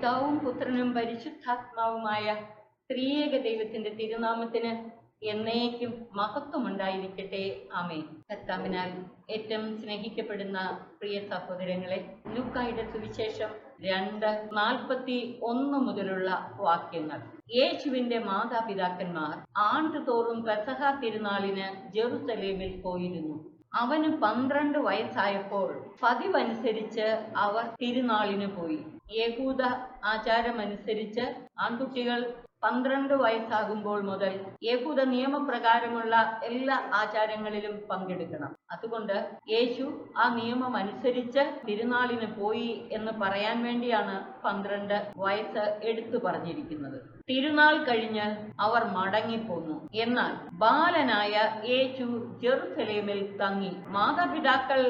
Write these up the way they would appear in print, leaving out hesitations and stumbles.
പിതാവും പുത്രനും പരിശുദ്ധാത്മാവുമായ ത്രിയേക ദൈവത്തിന്റെ തിരുനാമത്തിന് എന്നേക്കും മഹത്വമുണ്ടായിരിക്കട്ടെ. ആമേൻ. കർത്താവിനാൽ ഏറ്റവും സ്നേഹിക്കപ്പെടുന്ന പ്രിയ സഹോദരങ്ങളെ, ലൂക്കായുടെ സുവിശേഷം 2:41 മുതലുള്ള വാക്യങ്ങൾ. യേശുവിന്റെ മാതാപിതാക്കന്മാർ ആണ്ടുതോറും പെസഹ തിരുനാളിന് ജെറുസലേമിൽ പോയിരുന്നു. അവന് 12 വയസ്സായപ്പോൾ പതിവനുസരിച്ച് അവർ തിരുനാളിന് പോയി. യഹൂദ ആചാരമനുസരിച്ച് ആൺകുട്ടികൾ 12 വയസ്സാകുമ്പോൾ മുതൽ യഹൂദ നിയമപ്രകാരമുള്ള എല്ലാ ആചാരങ്ങളിലും പങ്കെടുക്കണം. അതുകൊണ്ട് യേശു ആ നിയമം അനുസരിച്ച് തിരുനാളിന് പോയി എന്ന് പറയാൻ വേണ്ടിയാണ് 12 വയസ്സ് എടുത്തു പറഞ്ഞിരിക്കുന്നത്. തിരുനാൾ കഴിഞ്ഞ് അവർ മടങ്ങിപ്പോന്നു. എന്നാൽ ബാലനായ യേശു ജെറുസലേമിൽ തങ്ങി. മാതാപിതാക്കൾ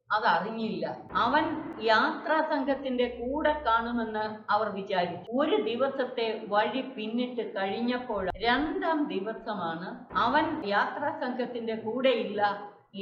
അതറിഞ്ഞില്ല. അവൻ യാത്രാ സംഘത്തിന്റെ കൂടെ കാണുമെന്ന് അവർ വിചാരിച്ചു. ഒരു ദിവസത്തെ വഴി പിന്നിട്ട് കഴിഞ്ഞപ്പോൾ 2-ാം ദിവസമാണ് അവൻ യാത്രാ സംഘത്തിന്റെ കൂടെ ഇല്ല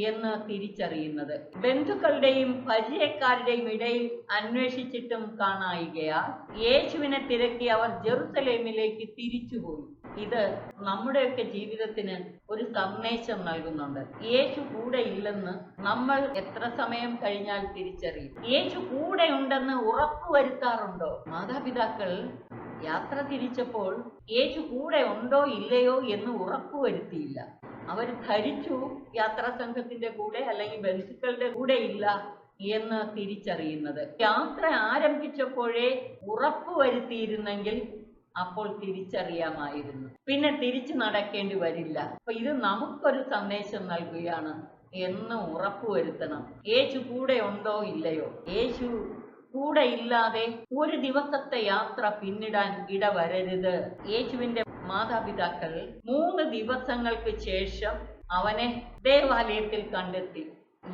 എന്ന് തിരിച്ചറിയുന്നത്. ബന്ധുക്കളുടെയും പരിചയക്കാരുടെയും ഇടയിൽ അന്വേഷിച്ചിട്ടും കാണായികയാൽ യേശുവിനെ തിരക്കി അവർ ജെറുസലേമിലേക്ക് തിരിച്ചുപോയി. ഇത് നമ്മുടെയൊക്കെ ജീവിതത്തിന് ഒരു സന്ദേശം നൽകുന്നുണ്ട്. യേശു കൂടെ ഇല്ലെന്ന് നമ്മൾ എത്ര സമയം കഴിഞ്ഞാൽ തിരിച്ചറിയും? യേശു കൂടെ ഉണ്ടെന്ന് ഉറപ്പുവരുത്താറുണ്ടോ? മാതാപിതാക്കൾ യാത്ര തിരിച്ചപ്പോൾ യേശു കൂടെ ഉണ്ടോ ഇല്ലയോ എന്ന് ഉറപ്പുവരുത്തിയില്ല. അവർ ധരിച്ചു യാത്രാ സംഘത്തിന്റെ കൂടെ അല്ലെങ്കിൽ ബന്ധുക്കളുടെ കൂടെ ഇല്ല എന്ന് തിരിച്ചറിയുന്നത്. യാത്ര ആരംഭിച്ചപ്പോഴേ ഉറപ്പുവരുത്തിയിരുന്നെങ്കിൽ അപ്പോൾ തിരിച്ചറിയാമായിരുന്നു. പിന്നെ തിരിച്ചു നടക്കേണ്ടി വരില്ല. അപ്പൊ ഇത് നമുക്കൊരു സന്ദേശം നൽകുകയാണ്. എന്ന് ഉറപ്പുവരുത്തണം. യേശു കൂടെ ഉണ്ടോ ഇല്ലയോ? യേശു കൂടെ ഇല്ലാതെ ഒരു ദിവസത്തെ യാത്ര പിന്നിടാൻ ഇടവരരുത്. യേശുവിന്റെ മാതാപിതാക്കൾ 3 ദിവസങ്ങൾക്ക് ശേഷം അവനെ ദേവാലയത്തിൽ കണ്ടെത്തി.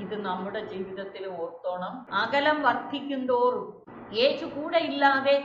ഇത് നമ്മുടെ ജീവിതത്തിൽ ഓർത്തോണം. അകലം വർദ്ധിക്കുന്തോറും, യേശു കൂടെ ഇല്ലാതെ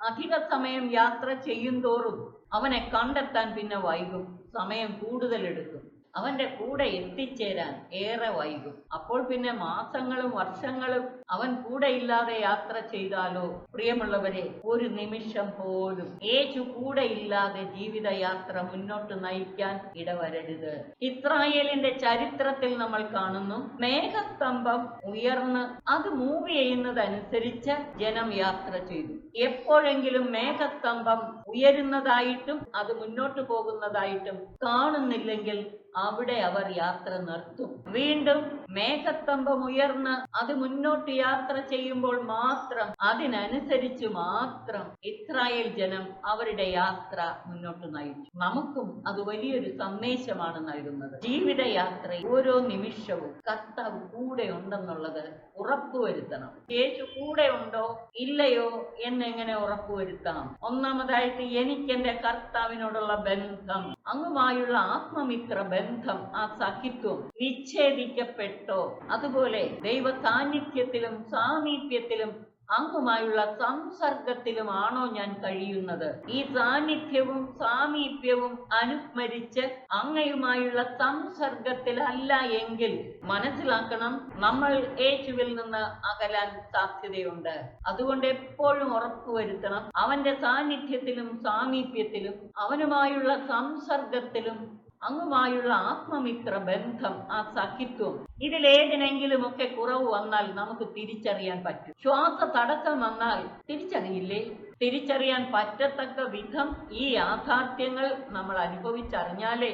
അധിക സമയം യാത്ര ചെയ്യുന്തോറും അവനെ കണ്ടെത്താൻ പിന്നെ വൈകും. സമയം കൂടുതലെടുക്കും. അവന്റെ കൂടെ എത്തിച്ചേരാൻ ഏറെ വൈകും. അപ്പോൾ പിന്നെ മാസങ്ങളും വർഷങ്ങളും അവൻ കൂടെ ഇല്ലാതെ യാത്ര ചെയ്താലോ? പ്രിയമുള്ളവരെ, ഒരു നിമിഷം പോലും യേശു കൂടെ ഇല്ലാതെ ജീവിതയാത്ര മുന്നോട്ട് നയിക്കാൻ ഇടവരരുത്. ഇസ്രായേലിന്റെ ചരിത്രത്തിൽ നമ്മൾ കാണുന്നു, മേഘസ്തംഭം ഉയർന്ന് അത് മൂവ് ചെയ്യുന്നതനുസരിച്ച് ജനം യാത്ര ചെയ്തു. എപ്പോഴെങ്കിലും മേഘസ്തംഭം ഉയരുന്നതായിട്ടും അത് മുന്നോട്ട് പോകുന്നതായിട്ടും കാണുന്നില്ലെങ്കിൽ അവിടെ അവർ യാത്ര നിർത്തും. വീണ്ടും മേഘസ്തംഭം ഉയർന്ന് അത് മുന്നോട്ട് യാത്ര ചെയ്യുമ്പോൾ മാത്രം, അതിനനുസരിച്ച് മാത്രം ഇസ്രായേൽ ജനം അവരുടെ യാത്ര മുന്നോട്ട് നയിച്ചു. നമുക്കും അത് വലിയൊരു സന്ദേശമാണ് നൽകുന്നത്. ജീവിതയാത്രയിൽ ഓരോ നിമിഷവും കർത്താവ് കൂടെ ഉണ്ടെന്നുള്ളത് ഉറപ്പുവരുത്തണം. യേശു കൂടെ ഉണ്ടോ ഇല്ലയോ എന്നെങ്ങനെ ഉറപ്പുവരുത്താം? ഒന്നാമതായിട്ട്, എനിക്ക് എന്റെ കർത്താവിനോടുള്ള ബന്ധം, അങ്ങുമായുള്ള ആത്മമിത്ര ബന്ധം, ആ സഖിത്വം വിച്ഛേദിക്കപ്പെട്ടോ? അതുപോലെ ദൈവ സാന്നിധ്യത്തിലും സാമീപ്യത്തിലും അങ്ങുമായുള്ള സംസർഗത്തിലുമാണോ ഞാൻ കഴിയുന്നത്? ഈ സാന്നിധ്യവും സാമീപ്യവും അനുസ്മരിച്ച് അങ്ങയുമായുള്ള സംസർഗത്തിലല്ല എങ്കിൽ മനസ്സിലാക്കണം, നമ്മൾ യേശുവിൽ നിന്ന് അകലാൻ സാധ്യതയുണ്ട്. അതുകൊണ്ട് എപ്പോഴും ഉറപ്പുവരുത്തണം, അവന്റെ സാന്നിധ്യത്തിലും സാമീപ്യത്തിലും അവനുമായുള്ള സംസർഗത്തിലും അങ്ങുമായുള്ള ആത്മമിത്ര ബന്ധം, ആ സഖിത്വം, ഇതിലേതിനെങ്കിലുമൊക്കെ കുറവ് വന്നാൽ നമുക്ക് തിരിച്ചറിയാൻ പറ്റും. ശ്വാസ തടസ്സം വന്നാൽ തിരിച്ചറിയില്ലേ? തിരിച്ചറിയാൻ പറ്റത്തക്ക വിധം ഈ യാഥാർത്ഥ്യങ്ങൾ നമ്മൾ അനുഭവിച്ചറിഞ്ഞാലേ,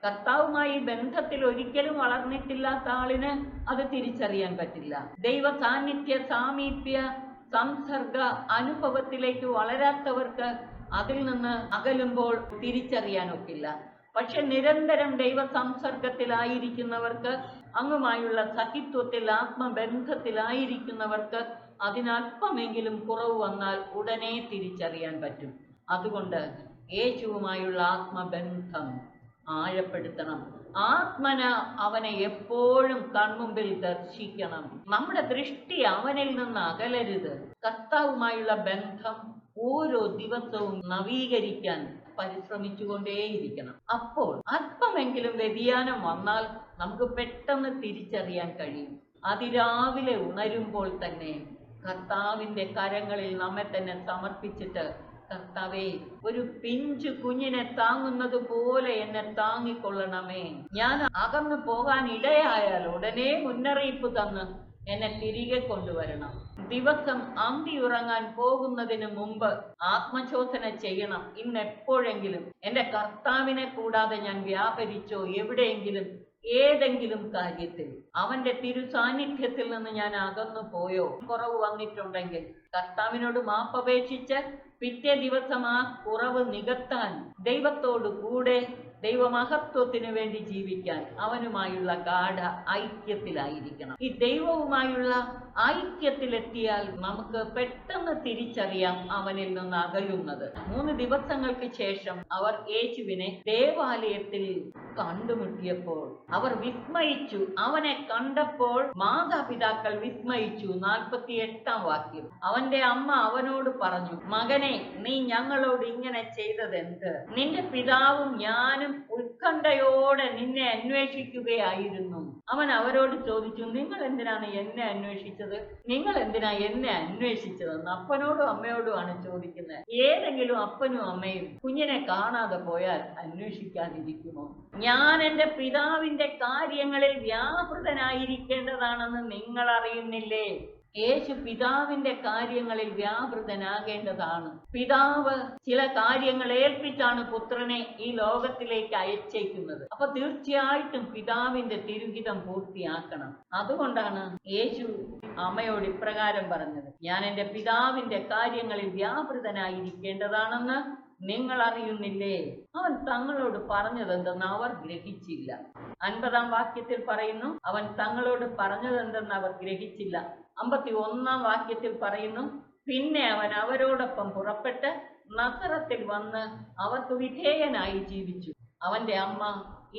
കർത്താവുമായി ബന്ധത്തിൽ ഒരിക്കലും വളർന്നിട്ടില്ലാത്ത ആളിന് അത് തിരിച്ചറിയാൻ പറ്റില്ല. ദൈവ സാന്നിധ്യ സാമീപ്യ സംസർഗ അനുഭവത്തിലേക്ക് വളരാത്തവർക്ക് അതിൽ നിന്ന് അകലുമ്പോൾ തിരിച്ചറിയാനൊക്കില്ല. പക്ഷെ നിരന്തരം ദൈവ സംസർഗത്തിലായിരിക്കുന്നവർക്ക്, അങ്ങുമായുള്ള സഖിത്വത്തിൽ ആത്മബന്ധത്തിലായിരിക്കുന്നവർക്ക് അതിനല്പമെങ്കിലും കുറവ് വന്നാൽ ഉടനെ തിരിച്ചറിയാൻ പറ്റും. അതുകൊണ്ട് യേശുവുമായുള്ള ആത്മബന്ധം ആഴപ്പെടുത്തണം. ആത്മന അവനെ എപ്പോഴും കൺമുമ്പിൽ ദർശിക്കണം. നമ്മുടെ ദൃഷ്ടി അവനിൽ നിന്ന് അകലരുത്. കർത്താവുമായുള്ള ബന്ധം ഓരോ ദിവസവും നവീകരിക്കാൻ പരിശ്രമിച്ചുകൊണ്ടേയിരിക്കണം. അപ്പോൾ അല്പമെങ്കിലും വ്യതിയാനം വന്നാൽ നമുക്ക് പെട്ടെന്ന് തിരിച്ചറിയാൻ കഴിയും. അതിരാവിലെ ഉണരുമ്പോൾ തന്നെ കർത്താവിന്റെ കരങ്ങളിൽ നമ്മെ തന്നെ സമർപ്പിച്ചിട്ട്, കർത്താവേ, ഒരു പിഞ്ചു കുഞ്ഞിനെ താങ്ങുന്നത് പോലെ എന്നെ താങ്ങിക്കൊള്ളണമേ. ഞാൻ അകന്നു പോകാൻ ഇടയായാൽ ഉടനെ മുന്നറിയിപ്പ് തന്ന് എന്നെ തിരികെ കൊണ്ടുവരണം. ദിവസം അന്തിയുറങ്ങാൻ പോകുന്നതിന് മുമ്പ് ആത്മശോധന ചെയ്യണം. ഇന്ന് എപ്പോഴെങ്കിലും എൻ്റെ കർത്താവിനെ കൂടാതെ ഞാൻ വ്യാപരിച്ചോ? എവിടെയെങ്കിലും ഏതെങ്കിലും കാര്യത്തിൽ അവന്റെ തിരു സാന്നിധ്യത്തിൽ നിന്ന് ഞാൻ അകന്നു പോയോ? കുറവ് വന്നിട്ടുണ്ടെങ്കിൽ കർത്താവിനോട് മാപ്പപേക്ഷിച്ച് പിറ്റേ ദിവസം ആ കുറവ് നികത്താൻ ദൈവത്തോടു കൂടെ ദൈവമഹത്വത്തിനു വേണ്ടി ജീവിക്കാൻ അവനുമായുള്ള ഗാഢ ഐക്യത്തിലായിരിക്കണം. ഈ ദൈവവുമായുള്ള ഐക്യത്തിലെത്തിയാൽ നമുക്ക് പെട്ടെന്ന് തിരിച്ചറിയാം അവനിൽ നിന്ന് അകലുന്നത്. 3 ദിവസങ്ങൾക്ക് ശേഷം അവർ യേശുവിനെ ദേവാലയത്തിൽ കണ്ടുമുട്ടിയപ്പോൾ അവർ വിസ്മയിച്ചു. അവനെ കണ്ടപ്പോൾ മാതാപിതാക്കൾ വിസ്മയിച്ചു. 48-ാം വാക്യം. അവന്റെ അമ്മ അവനോട് പറഞ്ഞു, മകനെ, നീ ഞങ്ങളോട് ഇങ്ങനെ ചെയ്തതെന്ത്? നിന്റെ പിതാവും ഞാനും ഉത്കണ്ഠയോടെ നിന്നെ അന്വേഷിക്കുകയായിരുന്നു. അവൻ അവരോട് ചോദിച്ചു, നിങ്ങൾ എന്തിനാണ് എന്നെ അന്വേഷിച്ചത്? നിങ്ങൾ എന്തിനാ എന്നെ അന്വേഷിച്ചതെന്ന് അപ്പനോടും അമ്മയോടുമാണ് ചോദിക്കുന്നത്. ഏതെങ്കിലും അപ്പനും അമ്മയും കുഞ്ഞിനെ കാണാതെ പോയാൽ അന്വേഷിക്കാതിരിക്കുമോ? ഞാൻ എൻ്റെ പിതാവിന്റെ കാര്യങ്ങളിൽ വ്യാപൃതനായിരിക്കേണ്ടതാണെന്ന് നിങ്ങൾ അറിയുന്നില്ലേ? യേശു പിതാവിന്റെ കാര്യങ്ങളിൽ വ്യാപൃതനാകേണ്ടതാണ്. പിതാവ് ചില കാര്യങ്ങൾ ഏൽപ്പിച്ചാണ് പുത്രനെ ഈ ലോകത്തിലേക്ക് അയച്ചേക്കുന്നത്. അപ്പൊ തീർച്ചയായിട്ടും പിതാവിന്റെ തിരുഹിതം പൂർത്തിയാക്കണം. അതുകൊണ്ടാണ് യേശു അമ്മയോട് ഇപ്രകാരം പറഞ്ഞത്, ഞാൻ എൻ്റെ പിതാവിന്റെ കാര്യങ്ങളിൽ വ്യാപൃതനായിരിക്കേണ്ടതാണെന്ന് നിങ്ങൾ അറിയുന്നില്ലേ? അവൻ തങ്ങളോട് പറഞ്ഞതെന്തെന്ന് അവർ ഗ്രഹിച്ചില്ല. 50-ാം വാക്യത്തിൽ പറയുന്നു, അവൻ തങ്ങളോട് പറഞ്ഞതെന്തെന്ന് അവർ ഗ്രഹിച്ചില്ല. 51-ാം വാക്യത്തിൽ പറയുന്നു, പിന്നെ അവൻ അവരോടൊപ്പം പുറപ്പെട്ട് നസറത്തിൽ വന്ന് അവർക്ക് വിധേയനായി ജീവിച്ചു. അവന്റെ അമ്മ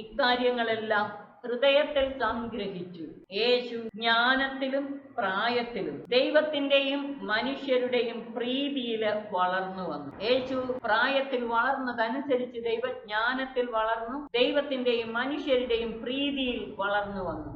ഇക്കാര്യങ്ങളെല്ലാം ഹൃദയത്തിൽ സംഗ്രഹിച്ചു. യേശു ജ്ഞാനത്തിലും പ്രായത്തിലും ദൈവത്തിന്റെയും മനുഷ്യരുടെയും പ്രീതിയിൽ വളർന്നു വന്നു. യേശു പ്രായത്തിൽ വളർന്നതനുസരിച്ച് ദൈവജ്ഞാനത്തിൽ വളർന്നു, ദൈവത്തിന്റെയും മനുഷ്യരുടെയും പ്രീതിയിൽ വളർന്നു വന്നു.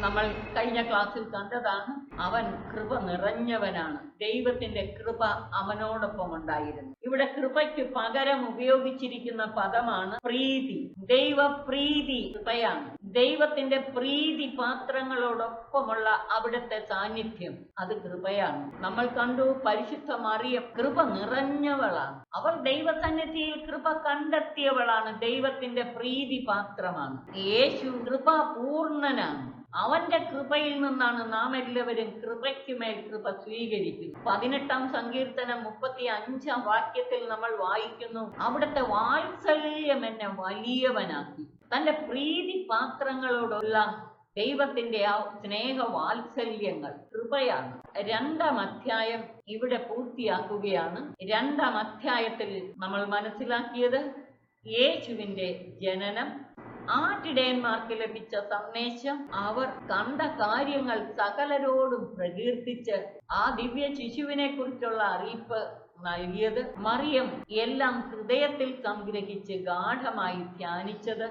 നമ്മൾ കഴിഞ്ഞ ക്ലാസ്സിൽ കണ്ടതാണ്, അവൻ കൃപ നിറഞ്ഞവനാണ്. ദൈവത്തിന്റെ കൃപ അവനോടൊപ്പം ഉണ്ടായിരുന്നു. ഇവിടെ കൃപയ്ക്ക് പകരം ഉപയോഗിച്ചിരിക്കുന്ന പദമാണ് പ്രീതി. ദൈവപ്രീതി കൃപയാണ്. ദൈവത്തിന്റെ പ്രീതി പാത്രങ്ങളോടൊപ്പമുള്ള അവിടുത്തെ സാന്നിധ്യം, അത് കൃപയാണ്. നമ്മൾ കണ്ടു, പരിശുദ്ധ മറിയം കൃപ നിറഞ്ഞവളാണ്. അവൾ ദൈവസന്നിധിയിൽ കൃപ കണ്ടെത്തിയവളാണ്. ദൈവത്തിന്റെ പ്രീതി പാത്രമാണ്. യേശു കൃപാപൂർണനാണ്. അവന്റെ കൃപയിൽ നിന്നാണ് നാം എല്ലാവരും കൃപയ്ക്കുമേൽ കൃപ സ്വീകരിക്കുന്നത്. 18-ാം സങ്കീർത്തനം 35-ാം വാക്യത്തിൽ നമ്മൾ വായിക്കുന്നു, അവിടുത്തെ വാത്സല്യം എന്നെ വലിയവനാക്കി. തന്റെ പ്രീതി പാത്രങ്ങളോടുള്ള ദൈവത്തിന്റെ ആ സ്നേഹ വാത്സല്യങ്ങൾ കൃപയാണ്. 2-ാം അധ്യായം ഇവിടെ പൂർത്തിയാക്കുകയാണ്. 2-ാം അധ്യായത്തിൽ നമ്മൾ മനസ്സിലാക്കിയത് യേശുവിന്റെ ജനനം, ആട്ടിടയന്മാർക്ക് ലഭിച്ച സന്ദേശം, അവർ കണ്ട കാര്യങ്ങൾ സകലരോടും പ്രകീർത്തിച്ച് ആ ദിവ്യ ശിശുവിനെ കുറിച്ചുള്ള അറിയിപ്പ് നൽകിയത്, മറിയം എല്ലാം ഹൃദയത്തിൽ സംഗ്രഹിച്ച് ഗാഢമായി ധ്യാനിച്ചത്,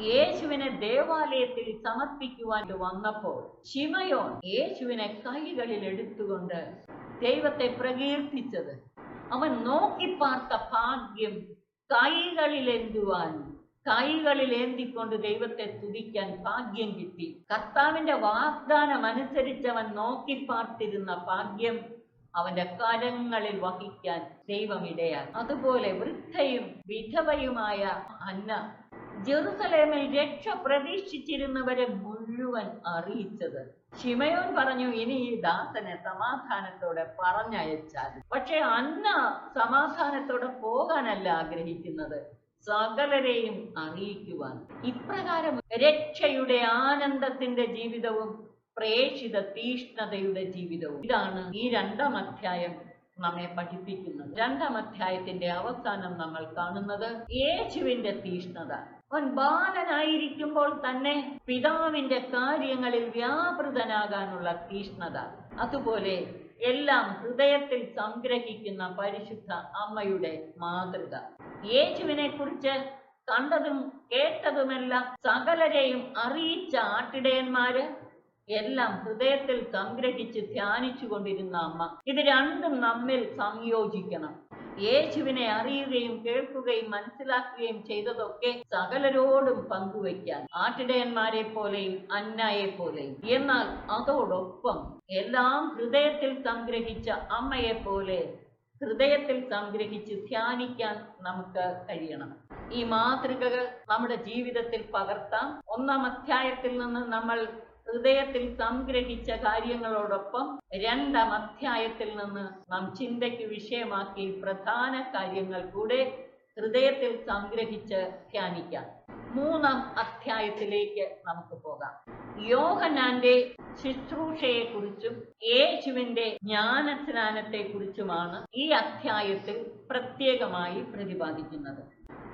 യേശുവിനെ ദേവാലയത്തിൽ സമർപ്പിക്കുവാൻ വന്നപ്പോൾ ശിമയോൻ യേശുവിനെ കൈകളിൽ എടുത്തുകൊണ്ട് ദൈവത്തെ പ്രകീർത്തിച്ചത്, അവൻ നോക്കിപ്പാർത്ത ഭാഗ്യം കൈകളിൽ ഏന്തിക്കൊണ്ട് ദൈവത്തെ സ്തുതിക്കാൻ ഭാഗ്യം കിട്ടി. കർത്താവിന്റെ വാഗ്ദാനം അനുസരിച്ച് അവൻ നോക്കിപ്പാർത്തിരുന്ന ഭാഗ്യം അവന്റെ കരങ്ങളിൽ വഹിക്കാൻ ദൈവമിടയായി. അതുപോലെ വൃദ്ധയും വിധവയുമായ അന്ന ജെറുസലേമിൽ രക്ഷ പ്രതീക്ഷിച്ചിരുന്നവരെ മുഴുവൻ അറിയിച്ചത്. ശിമയോൻ പറഞ്ഞു, ഇനി ഈ ദാസനെ സമാധാനത്തോടെ പറഞ്ഞയച്ചാൽ. പക്ഷെ അന്ന സമാധാനത്തോടെ പോകാനല്ല ആഗ്രഹിക്കുന്നത്, സകലരെയും അറിയിക്കുവാൻ. ഇപ്രകാരം രക്ഷയുടെ ആനന്ദത്തിന്റെ ജീവിതവും പ്രേക്ഷിത തീഷ്ണതയുടെ ജീവിതവും, ഇതാണ് ഈ 2-ാം അധ്യായം നമ്മെ പഠിപ്പിക്കുന്നത്. 2-ാം അധ്യായത്തിന്റെ അവസാനം നമ്മൾ കാണുന്നത് യേശുവിന്റെ തീഷ്ണത. അവൻ ബാലനായിരിക്കുമ്പോൾ തന്നെ പിതാവിന്റെ കാര്യങ്ങളിൽ വ്യാപൃതനാകാനുള്ള തീഷ്ണത. അതുപോലെ എല്ലാം ഹൃദയത്തിൽ സംഗ്രഹിക്കുന്ന പരിശുദ്ധ അമ്മയുടെ മാതൃക. യേശുവിനെ കുറിച്ച് കണ്ടതും കേട്ടതുമെല്ലാം സകലരെയും അറിയിച്ച ആട്ടിടയന്മാര് എല്ലാം ഹൃദയത്തിൽ സംഗ്രഹിച്ച് ധ്യാനിച്ചു കൊണ്ടിരുന്ന അമ്മ. ഇത് രണ്ടും നമ്മിൽ സംയോജിക്കണം. യേശുവിനെ അറിയുകയും കേൾക്കുകയും മനസ്സിലാക്കുകയും ചെയ്തതൊക്കെ സകലരോടും പങ്കുവയ്ക്കാൻ, ആട്ടിടയന്മാരെ പോലെയും അന്നായെ പോലെയും. എന്നാൽ അതോടൊപ്പം എല്ലാം ഹൃദയത്തിൽ സംഗ്രഹിച്ച അമ്മയെ പോലെ ഹൃദയത്തിൽ സംഗ്രഹിച്ച് ധ്യാനിക്കാൻ നമുക്ക് കഴിയണം. ഈ മാതൃകകൾ നമ്മുടെ ജീവിതത്തിൽ പകർത്താം. 1-ാം അധ്യായത്തിൽ നിന്ന് നമ്മൾ ഹൃദയത്തിൽ സംഗ്രഹിച്ച കാര്യങ്ങളോടൊപ്പം 2-ാം അധ്യായത്തിൽ നിന്ന് നാം ചിന്തയ്ക്ക് വിഷയമാക്കി പ്രധാന കാര്യങ്ങൾ കൂടെ ഹൃദയത്തിൽ സംഗ്രഹിച്ച് ധ്യാനിക്കാം. 3-ാം അധ്യായത്തിലേക്ക് നമുക്ക് പോകാം. യോഹന്നാന്റെ ശുശ്രൂഷയെക്കുറിച്ചും യേശുവിന്റെ ജ്ഞാനസ്നാനത്തെ കുറിച്ചുമാണ് ഈ അധ്യായത്തിൽ പ്രത്യേകമായി പ്രതിപാദിക്കുന്നത്.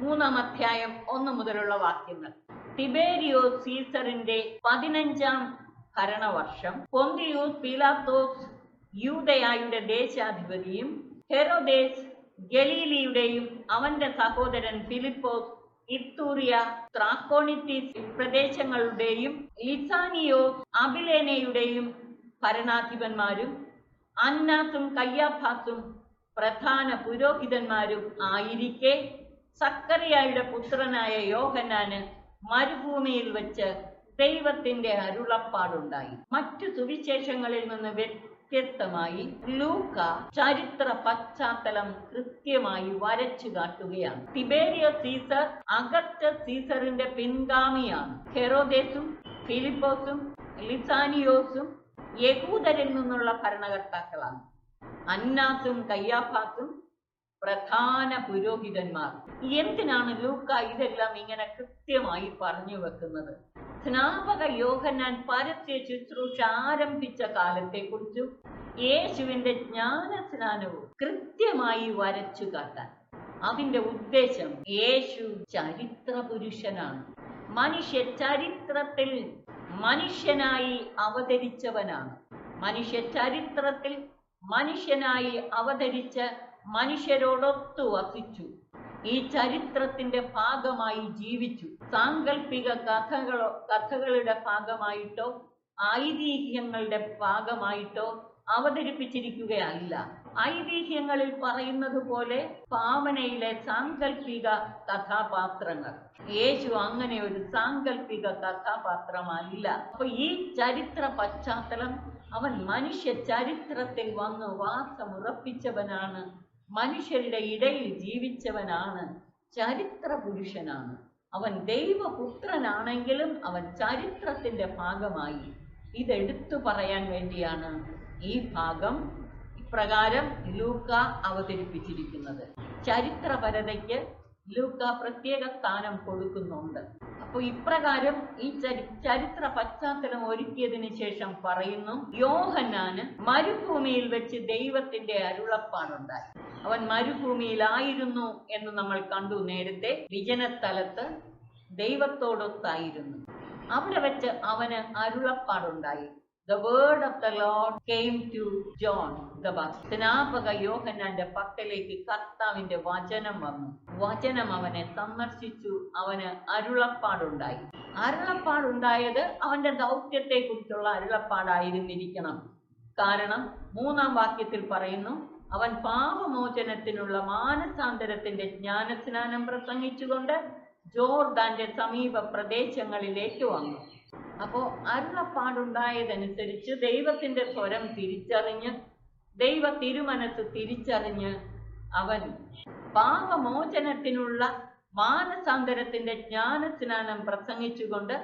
3-ാം അധ്യായം 1 മുതലുള്ള വാക്യങ്ങൾ. തിബേരിയോസ് സീസറിന്റെ 15-ാം ഭരണവർഷം പൊന്തിയൂസ് പീലാത്തോസ് യൂദയായുടെ ദേശാധിപതിയും ഹെരോദേസ് ഗലീലിയുടെയും അവന്റെ സഹോദരൻ ഫിലിപ്പോസ് ഇത്തൂറിയ ത്രാക്കോണിത്തീസ് പ്രദേശങ്ങളുടെയും ലിസാനിയോസ് അബിലേനയുടെയും ഭരണാധിപന്മാരും അന്നാസും കയ്യാഫാസും പ്രധാന പുരോഹിതന്മാരും ആയിരിക്കെ സക്കറിയായുടെ പുത്രനായ യോഹന്നാന് മരുഭൂമിയിൽ വെച്ച് ദൈവത്തിന്റെ അരുളപ്പാടുണ്ടായി. മറ്റു സുവിശേഷങ്ങളിൽ നിന്ന് വ്യത്യസ്തമായി ലൂക്ക ചരിത്ര പശ്ചാത്തലം കൃത്യമായി വരച്ചു കാട്ടുകയാണ്. തിബേരിയസ് സീസർ അഗസ്റ്റസ് സീസറിന്റെ പിൻഗാമിയാണ്. ഹെരോദേസും ഫിലിപ്പോസും ലിസാനിയോസും യഹൂദരിൽ നിന്നുള്ള ഭരണകർത്താക്കളാണ്. അന്നാസും കയ്യാഫാസും പ്രധാന പുരോഹിതന്മാർ. എന്തിനാണ് ലൂക്ക ഇതെല്ലാം ഇങ്ങനെ കൃത്യമായി പറഞ്ഞു വെക്കുന്നത്? സ്നാപക യോഹന്നാൻ പരസ്യ ശുശ്രൂഷ ആരംഭിച്ച കാലത്തെക്കുറിച്ചും യേശുവിന്റെ ജ്ഞാനസ്നാനവും കൃത്യമായി വരച്ചു കാട്ടാൻ. അതിന്റെ ഉദ്ദേശം യേശു ചരിത്ര പുരുഷനാണ്. മനുഷ്യ ചരിത്രത്തിൽ മനുഷ്യനായി അവതരിച്ചവനാണ്. മനുഷ്യ ചരിത്രത്തിൽ മനുഷ്യനായി അവതരിച്ച് മനുഷ്യരോടൊത്തു വസിച്ചു. ഈ ചരിത്രത്തിന്റെ ഭാഗമായി ജീവിച്ചു. സാങ്കല്പിക കഥകളുടെ ഭാഗമായിട്ടോ ഐതിഹ്യങ്ങളുടെ ഭാഗമായിട്ടോ അവതരിപ്പിച്ചിരിക്കുകയല്ല. ഐതിഹ്യങ്ങളിൽ പറയുന്നത് പോലെ ഭാവനയിലെ സാങ്കല്പിക കഥാപാത്രങ്ങൾ. യേശു അങ്ങനെ ഒരു സാങ്കല്പിക കഥാപാത്രമല്ല. അപ്പൊ ഈ ചരിത്ര പശ്ചാത്തലം, അവൻ മനുഷ്യ ചരിത്രത്തിൽ വന്ന് വാസമുറപ്പിച്ചവനാണ്, മനുഷ്യരുടെ ഇടയിൽ ജീവിച്ചവനാണ്, ചരിത്ര പുരുഷനാണ്. അവൻ ദൈവപുത്രനാണെങ്കിലും അവൻ ചരിത്രത്തിന്റെ ഭാഗമായി. ഇതെടുത്തു പറയാൻ വേണ്ടിയാണ് ഈ ഭാഗം ഇപ്രകാരം ലൂക്ക അവതരിപ്പിച്ചിരിക്കുന്നത്. ചരിത്രപരതയ്ക്ക് ലൂക്ക പ്രത്യേക സ്ഥാനം കൊടുക്കുന്നുണ്ട്. അപ്പോൾ ഇപ്രകാരം ഈ ചരിത്ര പശ്ചാത്തലം ഒരുക്കിയതിന് ശേഷം പറയുന്നു, യോഹന്നാന് മരുഭൂമിയിൽ വെച്ച് ദൈവത്തിന്റെ അരുളപ്പാടുണ്ടായി. അവൻ മരുഭൂമിയിലായിരുന്നു എന്ന് നമ്മൾ കണ്ടു. നേരത്തെ വിജനസ്ഥലത്ത് ദൈവത്തോടൊത്തായിരുന്നു. അവിടെ വെച്ച് അവന് അരുളപ്പാടുണ്ടായി. The word of the Lord came to John the Baptist. സ്നാപക യോഹന്നാന്റെ പക്കലേക്ക് കർത്താവിന്റെ വചനം വന്നു. വചനം അവനെ സന്ദർശിച്ചു. അവന് അരുളപ്പാടുണ്ടായി. അരുളപ്പാടുണ്ടായത് അവന്റെ ദൗത്യത്തെ കുറിച്ചുള്ള അരുളപ്പാടായിരുന്നിരിക്കണം. കാരണം 3-ാം വാക്യത്തിൽ പറയുന്നു, അവൻ പാപമോചനത്തിനുള്ള മാനസാന്തരത്തിന്റെ ജ്ഞാനസ്നാനം പ്രസംഗിച്ചുകൊണ്ട് ജോർദാന്റെ സമീപ പ്രദേശങ്ങളിലേക്ക് വന്നു. അപ്പോ അരുളപ്പാടുണ്ടായതനുസരിച്ച് ദൈവത്തിന്റെ സ്വരം തിരിച്ചറിഞ്ഞ്, ദൈവ തിരുമനസ് തിരിച്ചറിഞ്ഞ് അവൻ പാപമോചനത്തിനുള്ള മാനസാന്തരത്തിന്റെ ജ്ഞാനസ്നാനം പ്രസംഗിച്ചുകൊണ്ട്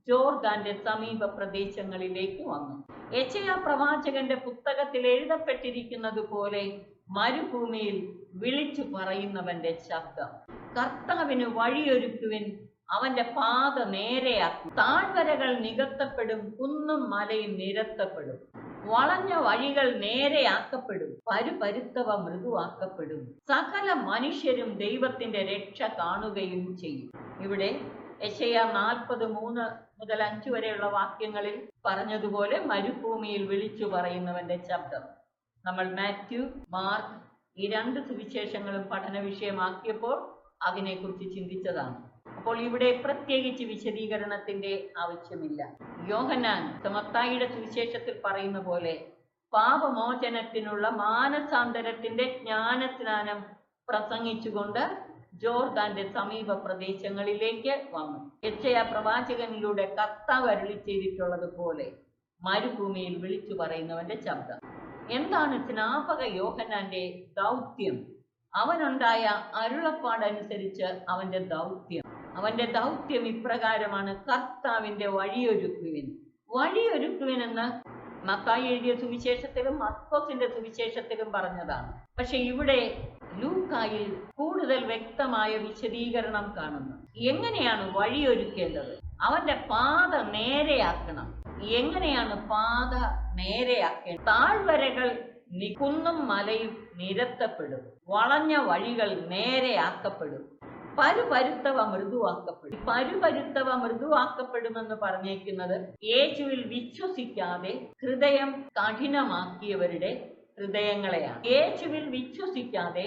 ജോർദാന്റെ സമീപ പ്രദേശങ്ങളിലേക്ക് വന്നു. യെശയ്യാ പ്രവാചകന്റെ പുസ്തകത്തിൽ എഴുതപ്പെട്ടിരിക്കുന്നത് പോലെ മരുഭൂമിയിൽ വിളിച്ചു പറയുന്നവന്റെ ശബ്ദം. കർത്താവിന് വഴിയൊരുക്കുവിൻ, അവന്റെ പാത നേരെയാക്കും. താഴ്വരകൾ നികത്തപ്പെടും, കുന്നും മലയും നിരത്തപ്പെടും. വളഞ്ഞ വഴികൾ നേരെയാക്കപ്പെടും, പരുപരുത്തവ മൃദുവാക്കപ്പെടും. സകല മനുഷ്യരും ദൈവത്തിന്റെ രക്ഷ കാണുകയും ചെയ്യും. ഇവിടെ യെശയ്യാ 40:3 മുതൽ 5 വരെയുള്ള വാക്യങ്ങളിൽ പറഞ്ഞതുപോലെ മരുഭൂമിയിൽ വിളിച്ചു പറയുന്നവന്റെ ശബ്ദം. നമ്മൾ മാത്യു, മാർക്ക് ഈ 2 സുവിശേഷങ്ങളും പഠന വിഷയമാക്കിയപ്പോൾ അതിനെക്കുറിച്ച് ചിന്തിച്ചതാണ്. അപ്പോൾ ഇവിടെ പ്രത്യേകിച്ച് വിശദീകരണത്തിന്റെ ആവശ്യമില്ല. യോഹന്നാൻ മത്തായിയുടെ സുവിശേഷത്തിൽ പറയുന്ന പോലെ പാപമോചനത്തിനുള്ള മാനസാന്തരത്തിന്റെ ജ്ഞാനസ്നാനം പ്രസംഗിച്ചുകൊണ്ട് ജോർദാന്റെ സമീപ പ്രദേശങ്ങളിലേക്ക് വന്നു. യെശയ്യാ പ്രവാചകനിലൂടെ കർത്താവ് അരുളി ചെയ്തിട്ടുള്ളതുപോലെ മരുഭൂമിയിൽ വിളിച്ചു പറയുന്നവന്റെ ശബ്ദം. എന്താണ് സ്നാപക യോഹന്നാന്റെ ദൗത്യം? അവനുണ്ടായ അരുളപ്പാടനുസരിച്ച് അവന്റെ ദൗത്യം ഇപ്രകാരമാണ്: കർത്താവിന്റെ വഴിയൊരുക്കുവിൻ എന്ന് മത്തായി എഴുതിയ സുവിശേഷത്തിലും മർക്കോസിന്റെ സുവിശേഷത്തിലും പറഞ്ഞതാണ്. പക്ഷെ ഇവിടെ ലൂക്കായിൽ കൂടുതൽ വ്യക്തമായ വിശദീകരണം കാണുന്നു. എങ്ങനെയാണ് വഴിയൊരുക്കേണ്ടത്? അവന്റെ പാത നേരെയാക്കണം. എങ്ങനെയാണ് പാത നേരെയാക്കേണ്ടത്? താഴ്വരകൾ കുന്നും മലയും നിരത്തപ്പെടും, വളഞ്ഞ വഴികൾ നേരെയാക്കപ്പെടും, പരുപരുത്തവ മൃദുവാക്കപ്പെടുമെന്ന് പറഞ്ഞേക്കുന്നത് യേശുവിൽ വിശ്വസിക്കാതെ ഹൃദയം കഠിനമാക്കിയവരുടെ ഹൃദയങ്ങളെയാണ്. യേശുവിൽ വിശ്വസിക്കാതെ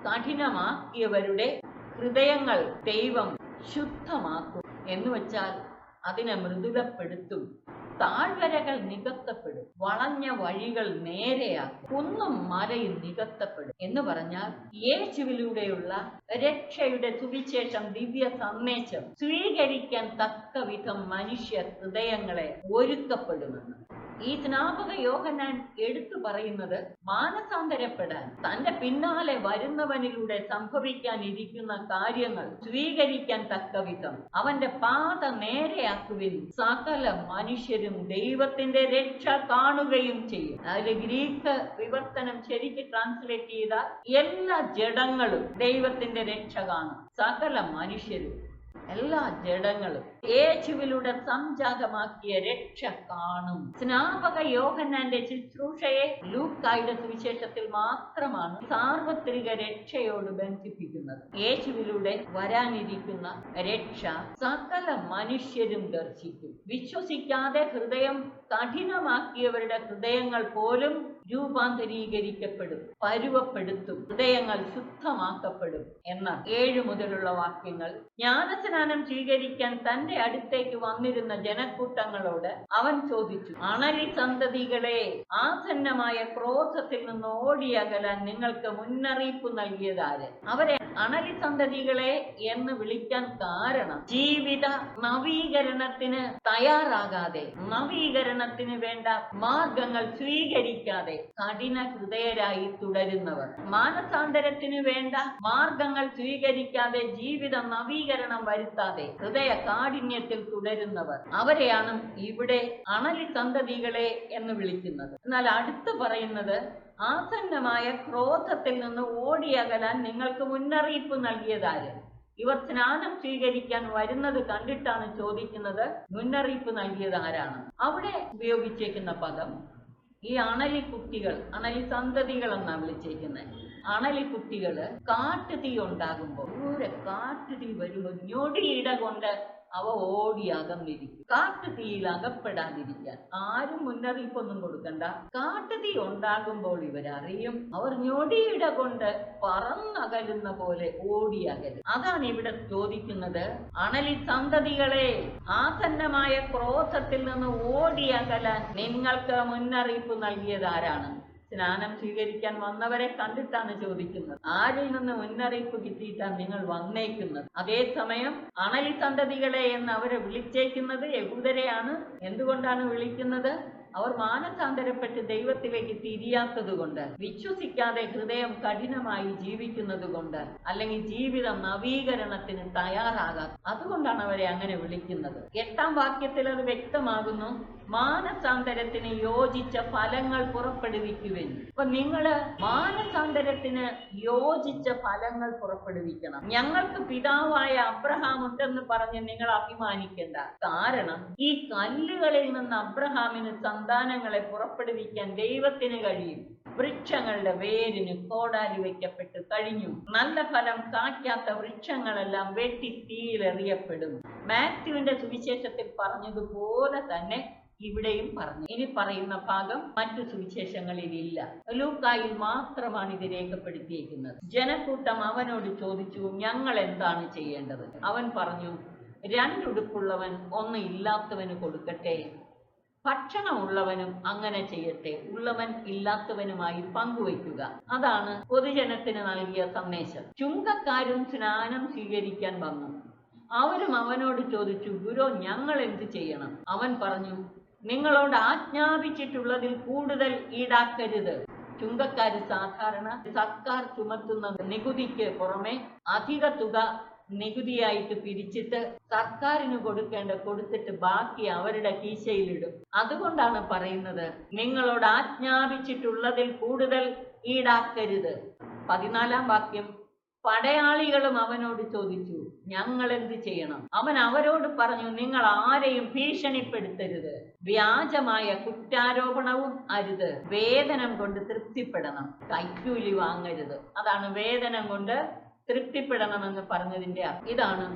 കഠിനമാക്കിയവരുടെ ഹൃദയങ്ങൾ ദൈവം ശുദ്ധമാക്കും എന്ന് വെച്ചാൽ അതിനെ മൃദുലപ്പെടുത്തും. താഴ്വരകൾ നികത്തപ്പെടും, വളഞ്ഞ വഴികൾ നേരെയാക്കും, കുന്നും മലയും നികത്തപ്പെടും എന്ന് പറഞ്ഞാൽ യേശുവിലൂടെയുള്ള രക്ഷയുടെ സുവിശേഷം, ദിവ്യ സന്ദേശം സ്വീകരിക്കാൻ തക്ക വിധം മനുഷ്യ ഹൃദയങ്ങളെ ഒരുക്കപ്പെടുമെന്ന്. ഈ സ്നാപക യോഹന്നാൻ എടുത്തു പറയുന്നത് മാനസാന്തരപ്പെടാൻ, തന്റെ പിന്നാലെ വരുന്നവനിലൂടെ സംഭവിക്കാനിരിക്കുന്ന കാര്യങ്ങൾ സ്വീകരിക്കാൻ തക്ക വിധം അവന്റെ പാത നേരെയാക്കുവിൻ, സകല മനുഷ്യരും ദൈവത്തിന്റെ രക്ഷ കാണുകയും ചെയ്യും. അതിൽ ഗ്രീക്ക് വിവർത്തനം ശരിക്ക് ട്രാൻസ്ലേറ്റ് ചെയ്താൽ എല്ലാ ജഡങ്ങളും ദൈവത്തിന്റെ രക്ഷ കാണും. സകല മനുഷ്യരും, എല്ലാ ജഡങ്ങളും യേശുവിലൂടെ സംജാതമാക്കിയ രക്ഷ കാണും. സ്നാപക യോഹന്നാന്റെ ശുശ്രൂഷയെ ലൂക്കായുടെ സുവിശേഷത്തിൽ മാത്രമാണ് സാർവത്രിക രക്ഷയോട് ബന്ധിപ്പിക്കുന്നത്. യേശുവിലൂടെ വരാനിരിക്കുന്ന രക്ഷ സകല മനുഷ്യരും ദർശിക്കും. വിശ്വസിക്കാതെ ഹൃദയം കഠിനമാക്കിയവരുടെ ഹൃദയങ്ങൾ പോലും രൂപാന്തരീകരിക്കപ്പെടും, പരുവപ്പെടുത്തും, ഹൃദയങ്ങൾ ശുദ്ധമാക്കപ്പെടും എന്ന 7 മുതലുള്ള വാക്യങ്ങൾ. ജ്ഞാനസ്നാനം സ്വീകരിക്കാൻ തന്റെ അടുത്തേക്ക് വന്നിരുന്ന ജനക്കൂട്ടങ്ങളോട് അവൻ ചോദിച്ചു: അണലി സന്തതികളെ, ആസന്നമായ ക്രോധത്തിൽ നിന്ന് ഓടിയകലാൻ നിങ്ങൾക്ക് മുന്നറിയിപ്പ് നൽകിയതാര്? അവരെ അണലി സന്തതികളെ എന്ന് വിളിക്കാൻ കാരണം ജീവിത നവീകരണത്തിന് തയ്യാറാകാതെ, നവീകരണത്തിന് വേണ്ട മാർഗങ്ങൾ സ്വീകരിക്കാതെ കഠിന ഹൃദയരായി തുടരുന്നവർ, മാനസാന്തരത്തിന് വേണ്ട മാർഗങ്ങൾ സ്വീകരിക്കാതെ ജീവിത നവീകരണം വരുത്താതെ ഹൃദയ കാഠിന്യത്തിൽ തുടരുന്നവർ, അവരെയാണ് ഇവിടെ അണലി സന്തതികളെ എന്ന് വിളിക്കുന്നത്. എന്നാൽ അടുത്ത് പറയുന്നത് ആസന്നമായ ക്രോധത്തിൽ നിന്ന് ഓടിയകലാൻ നിങ്ങൾക്ക് മുന്നറിയിപ്പ് നൽകിയതാര്? ഇവർ സ്നാനം സ്വീകരിക്കാൻ വരുന്നത് കണ്ടിട്ടാണ് ചോദിക്കുന്നത്, മുന്നറിയിപ്പ് നൽകിയത് ആരാണ്? അവിടെ ഉപയോഗിച്ചേക്കുന്ന പദം ഈ അണലിക്കുട്ടികൾ, അണലി സന്തതികൾ എന്നാ വിളിച്ചേക്കുന്നത്. അണലിക്കുട്ടികള് കാട്ടുതീ ഉണ്ടാകുമ്പോൾ, കാട്ടുതീ വരുമ്പോൾ ഞൊടിയിട കൊണ്ട് അവ ഓടി അകന്നിരിക്കും. കാട്ടുതീയിൽ അകപ്പെടാതിരിക്കാൻ ആരും മുന്നറിയിപ്പൊന്നും കൊടുക്കണ്ട. കാട്ടുതീ ഉണ്ടാകുമ്പോൾ ഇവരറിയും. അവർ ഞൊടിയിട കൊണ്ട് പറന്നകലുന്ന പോലെ ഓടി അകലും. അതാണ് ഇവിടെ ചോദിക്കുന്നത്. അണലി സന്തതികളെ, ആസന്നമായ ക്രോധത്തിൽ നിന്ന് ഓടി അകലാൻ നിങ്ങൾക്ക് മുന്നറിയിപ്പ് നൽകിയത് ആരാണ്? സ്നാനം സ്വീകരിക്കാൻ വന്നവരെ കണ്ടിട്ടാണ് ചോദിക്കുന്നത്. ആരിൽ നിന്ന് മുന്നറിയിപ്പ് കിട്ടിയിട്ടാണ് നിങ്ങൾ വന്നേക്കുന്നത്? അതേസമയം അണലി സന്തതികളെ എന്ന് അവരെ വിളിച്ചേക്കുന്നത് യഹൂദരെയാണ്. എന്തുകൊണ്ടാണ് വിളിക്കുന്നത്? അവർ മാനസാന്തരപ്പെട്ട് ദൈവത്തിലേക്ക് തിരിയാത്തത് കൊണ്ട്, വിശ്വസിക്കാതെ ഹൃദയം കഠിനമായി ജീവിക്കുന്നത് കൊണ്ട്, അല്ലെങ്കിൽ ജീവിതം നവീകരണത്തിന് തയ്യാറാകാത്ത, അതുകൊണ്ടാണ് അവരെ അങ്ങനെ വിളിക്കുന്നത്. 8-ാം വാക്യത്തിൽ അത് വ്യക്തമാകുന്നു. മാനസാന്തരത്തിന് യോജിച്ച ഫലങ്ങൾ പുറപ്പെടുവിക്കുവിൻ. അപ്പൊ നിങ്ങള് മാനസാന്തരത്തിന് യോജിച്ച ഫലങ്ങൾ പുറപ്പെടുവിക്കണം. ഞങ്ങൾക്ക് പിതാവായ അബ്രഹാം ഉണ്ടെന്ന് പറഞ്ഞ് നിങ്ങൾ അഭിമാനിക്കേണ്ട. കാരണം ഈ കല്ലുകളിൽ നിന്ന് അബ്രഹാമിന് സന്താനങ്ങളെ പുറപ്പെടുവിക്കാൻ ദൈവത്തിന് കഴിയും. വൃക്ഷങ്ങളുടെ വേരിന് കോടാലി വയ്ക്കപ്പെട്ട് കഴിഞ്ഞു. നല്ല ഫലം കായ്ക്കാത്ത വൃക്ഷങ്ങളെല്ലാം വെട്ടി തീയിലെറിയപ്പെടും. മാത്യുവിന്റെ സുവിശേഷത്തിൽ പറഞ്ഞതുപോലെ തന്നെ ഇവിടെയും പറഞ്ഞു. ഇനി പറയുന്ന ഭാഗം മറ്റു സുവിശേഷങ്ങളിൽ ഇല്ല, ലൂക്കായിൽ മാത്രമാണ് ഇത് രേഖപ്പെടുത്തിയിരിക്കുന്നത്. ജനക്കൂട്ടം അവനോട് ചോദിച്ചു, ഞങ്ങൾ എന്താണ് ചെയ്യേണ്ടത്? അവൻ പറഞ്ഞു, 2 ഉടുപ്പുള്ളവൻ 1 ഇല്ലാത്തവന് കൊടുക്കട്ടെ, ഭക്ഷണമുള്ളവനും അങ്ങനെ ചെയ്യട്ടെ, ഉള്ളവൻ ഇല്ലാത്തവനുമായി പങ്കുവയ്ക്കുക. അതാണ് പൊതുജനത്തിന് നൽകിയ സന്ദേശം. ചുങ്കക്കാരും സ്നാനം സ്വീകരിക്കാൻ വന്നു. അവരും അവനോട് ചോദിച്ചു, ഗുരു, ഞങ്ങൾ എന്ത് ചെയ്യണം? അവൻ പറഞ്ഞു, നിങ്ങളോട് ആജ്ഞാപിച്ചിട്ടുള്ളതിൽ കൂടുതൽ ഈടാക്കരുത്. ചുങ്കക്കാര് സാധാരണ സർക്കാർ ചുമത്തുന്ന നികുതിക്ക് പുറമെ അധിക തുക നികുതിയായിട്ട് പിരിച്ചിട്ട് സർക്കാരിന് കൊടുത്തിട്ട് ബാക്കി അവരുടെ കീശയിലിടും. അതുകൊണ്ടാണ് പറയുന്നത്, നിങ്ങളോട് ആജ്ഞാപിച്ചിട്ടുള്ളതിൽ കൂടുതൽ ഈടാക്കരുത്. 14-ാം വാക്യം, പടയാളികളും അവനോട് ചോദിച്ചു, ഞങ്ങൾ എന്ത് ചെയ്യണം? അവൻ അവരോട് പറഞ്ഞു, നിങ്ങൾ ആരെയും ഭീഷണിപ്പെടുത്തരുത്, വ്യാജമായ കുറ്റാരോപണവും അരുത്, വേതനം കൊണ്ട് തൃപ്തിപ്പെടണം, കൈക്കൂലി വാങ്ങരുത്. അതാണ് വേതനം കൊണ്ട് തൃപ്തിപ്പെടണമെന്ന് പറഞ്ഞതിന്റെ അർത്ഥം. ഇതാണ്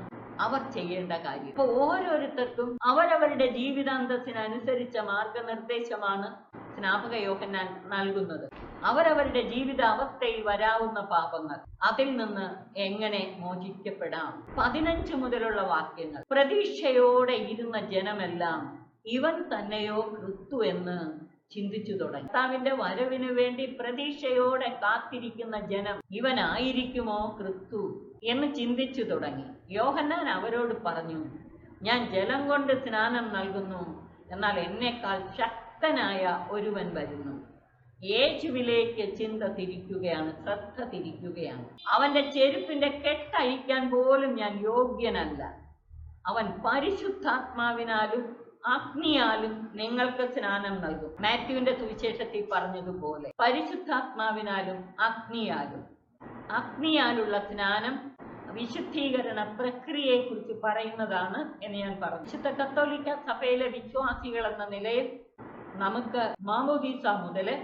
അവർ ചെയ്യേണ്ട കാര്യം. ഇപ്പൊ ഓരോരുത്തർക്കും അവരവരുടെ ജീവിതാന്തസ്സിനനുസരിച്ച മാർഗനിർദ്ദേശമാണ് സ്നാപക യോഹന്നാൻ നൽകുന്നത്. അവരവരുടെ ജീവിത അവസ്ഥയിൽ വരാവുന്ന പാപങ്ങൾ, അതിൽ നിന്ന് എങ്ങനെ മോചിക്കപ്പെടാം. 15 മുതലുള്ള വാക്യങ്ങൾ. പ്രതീക്ഷയോടെ ഇരുന്ന ജനമെല്ലാം ഇവൻ തന്നെയോ ക്രിസ്തു എന്ന് ചിന്തിച്ചു തുടങ്ങി. കർത്താവിന്റെ വരവിനു വേണ്ടി പ്രതീക്ഷയോടെ കാത്തിരിക്കുന്ന ജനം ഇവനായിരിക്കുമോ ക്രിസ്തു എന്ന് ചിന്തിച്ചു തുടങ്ങി. യോഹന്നാൻ അവരോട് പറഞ്ഞു, ഞാൻ ജലം കൊണ്ട് സ്നാനം നൽകുന്നു, എന്നാൽ എന്നേക്കാൾ ശക്തനായ ഒരുവൻ വരുന്നു. യേശുവിലേക്ക് ചിന്ത തിരിക്കുകയാണ്, ശ്രദ്ധ തിരിക്കുകയാണ്. അവന്റെ ചെരുപ്പിന്റെ കെട്ടഴിക്കാൻ പോലും ഞാൻ യോഗ്യനല്ല. അവൻ പരിശുദ്ധാത്മാവിനാലും അഗ്നിയാലും നിങ്ങൾക്ക് സ്നാനം നൽകും. മാത്യുവിന്റെ സുവിശേഷത്തിൽ പറഞ്ഞതുപോലെ പരിശുദ്ധാത്മാവിനാലും അഗ്നിയാലുള്ള സ്നാനം വിശുദ്ധീകരണ പ്രക്രിയയെ കുറിച്ച് പറയുന്നതാണ് എന്ന് ഞാൻ പറഞ്ഞു. വിശുദ്ധ കത്തോലിക്ക സഭയിലെ വിശ്വാസികൾ എന്ന നിലയിൽ നമുക്ക് മാമോദീസ മുതല്